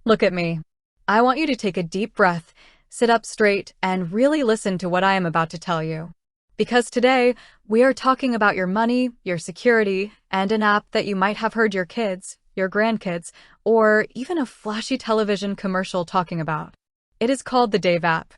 Look at me. I want you to take a deep breath, sit up straight, and really listen to what I am about to tell you. Because today, we are talking about your money, your security, and an app that you might have heard your kids, your grandkids, or even a flashy television commercial talking about. It is called the Dave app.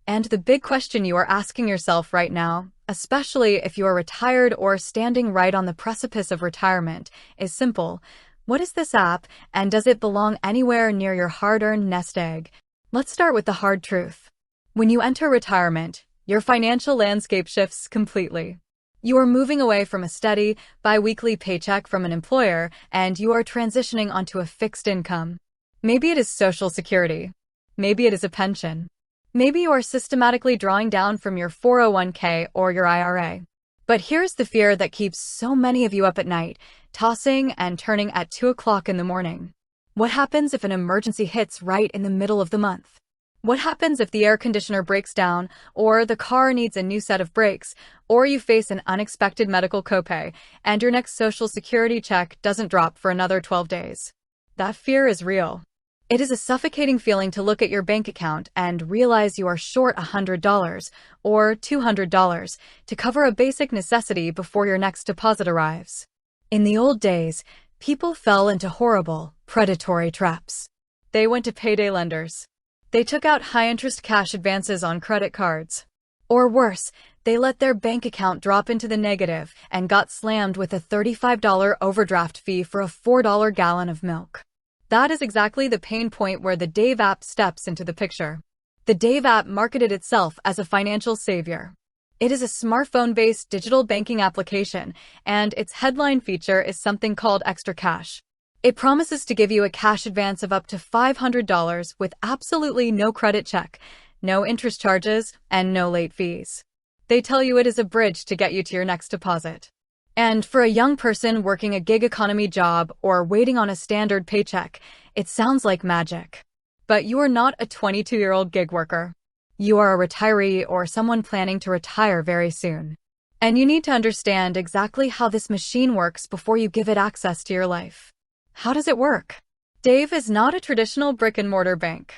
And the big question you are asking yourself right now, especially if you are retired or standing right on the precipice of retirement, is simple. What is this app, and does it belong anywhere near your hard-earned nest egg? Let's start with the hard truth. When you enter retirement, your financial landscape shifts completely. You are moving away from a steady, bi-weekly paycheck from an employer, and you are transitioning onto a fixed income. Maybe it is Social Security. Maybe it is a pension. Maybe you are systematically drawing down from your 401k or your IRA. But here's the fear that keeps so many of you up at night, tossing and turning at 2 o'clock in the morning. What happens if an emergency hits right in the middle of the month? What happens if the air conditioner breaks down, or the car needs a new set of brakes, or you face an unexpected medical copay, and your next Social Security check doesn't drop for another 12 days? That fear is real. It is a suffocating feeling to look at your bank account and realize you are short $100 or $200 to cover a basic necessity before your next deposit arrives. In the old days, people fell into horrible, predatory traps. They went to payday lenders. They took out high-interest cash advances on credit cards. Or worse, they let their bank account drop into the negative and got slammed with a $35 overdraft fee for a $4 gallon of milk. That is exactly the pain point where the Dave app steps into the picture. The Dave app marketed itself as a financial savior. It is a smartphone-based digital banking application, and its headline feature is something called ExtraCash. It promises to give you a cash advance of up to $500 with absolutely no credit check, no interest charges, and no late fees. They tell you it is a bridge to get you to your next deposit. And for a young person working a gig economy job or waiting on a standard paycheck, it sounds like magic. But you are not a 22-year-old gig worker. You are a retiree or someone planning to retire very soon. And you need to understand exactly how this machine works before you give it access to your life. How does it work? Dave is not a traditional brick-and-mortar bank.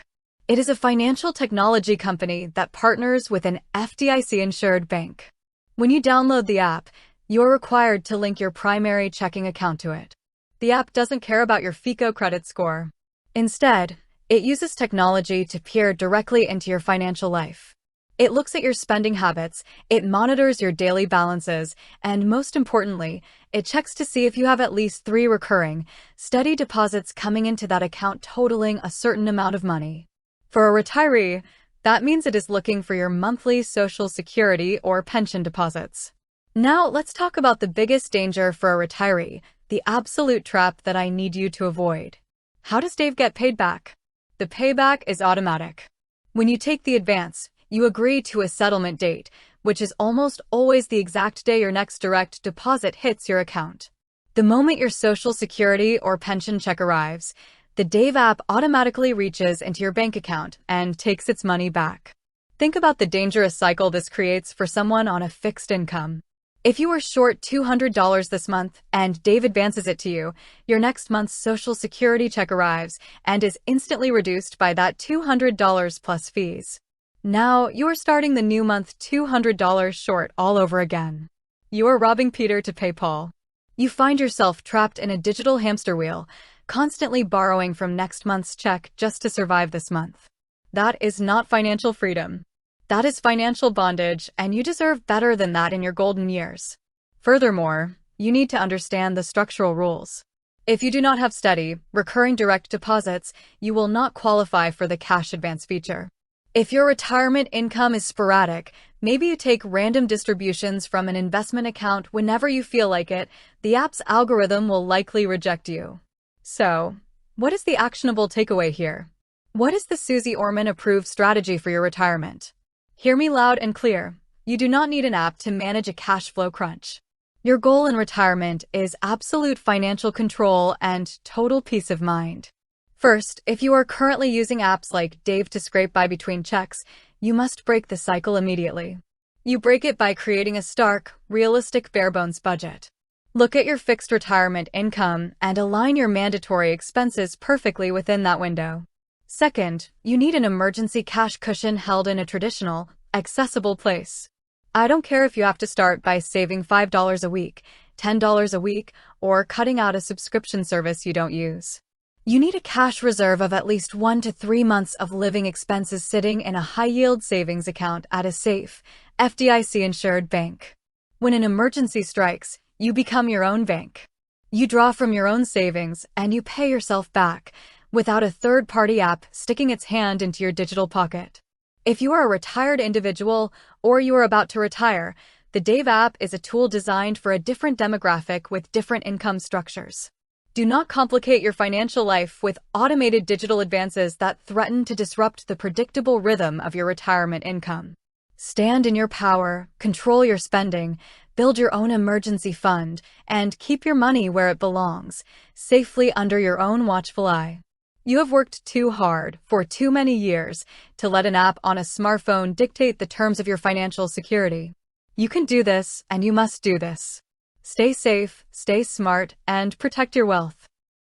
It is a financial technology company that partners with an FDIC-insured bank. When you download the app, you're required to link your primary checking account to it. The app doesn't care about your FICO credit score. Instead, it uses technology to peer directly into your financial life. It looks at your spending habits, it monitors your daily balances, and most importantly, it checks to see if you have at least 3 recurring, steady deposits coming into that account totaling a certain amount of money. For a retiree, that means it is looking for your monthly Social Security or pension deposits. Now, let's talk about the biggest danger for a retiree, the absolute trap that I need you to avoid. How does Dave get paid back? The payback is automatic. When you take the advance, you agree to a settlement date, which is almost always the exact day your next direct deposit hits your account. The moment your Social Security or pension check arrives, the Dave app automatically reaches into your bank account and takes its money back. Think about the dangerous cycle this creates for someone on a fixed income. If you are short $200 this month and Dave advances it to you, your next month's Social Security check arrives and is instantly reduced by that $200 plus fees. Now, you are starting the new month $200 short all over again. You are robbing Peter to pay Paul. You find yourself trapped in a digital hamster wheel, constantly borrowing from next month's check just to survive this month. That is not financial freedom. That is financial bondage, and you deserve better than that in your golden years. Furthermore, you need to understand the structural rules. If you do not have steady, recurring direct deposits, you will not qualify for the cash advance feature. If your retirement income is sporadic, maybe you take random distributions from an investment account whenever you feel like it, the app's algorithm will likely reject you. So, what is the actionable takeaway here? What is the Susie Orman-approved strategy for your retirement? Hear me loud and clear. You do not need an app to manage a cash flow crunch. Your goal in retirement is absolute financial control and total peace of mind. First, if you are currently using apps like Dave to scrape by between checks, you must break the cycle immediately. You break it by creating a stark, realistic bare-bones budget. Look at your fixed retirement income and align your mandatory expenses perfectly within that window. Second, you need an emergency cash cushion held in a traditional, accessible place. I don't care if you have to start by saving $5 a week, $10 a week, or cutting out a subscription service you don't use. You need a cash reserve of at least 1 to 3 months of living expenses sitting in a high-yield savings account at a safe, FDIC-insured bank. When an emergency strikes, you become your own bank. You draw from your own savings and you pay yourself back without a third-party app sticking its hand into your digital pocket. If you are a retired individual or you are about to retire, the Dave app is a tool designed for a different demographic with different income structures. Do not complicate your financial life with automated digital advances that threaten to disrupt the predictable rhythm of your retirement income. Stand in your power, control your spending, build your own emergency fund, and keep your money where it belongs, safely under your own watchful eye. You have worked too hard for too many years to let an app on a smartphone dictate the terms of your financial security. You can do this, and you must do this. Stay safe, stay smart, and protect your wealth.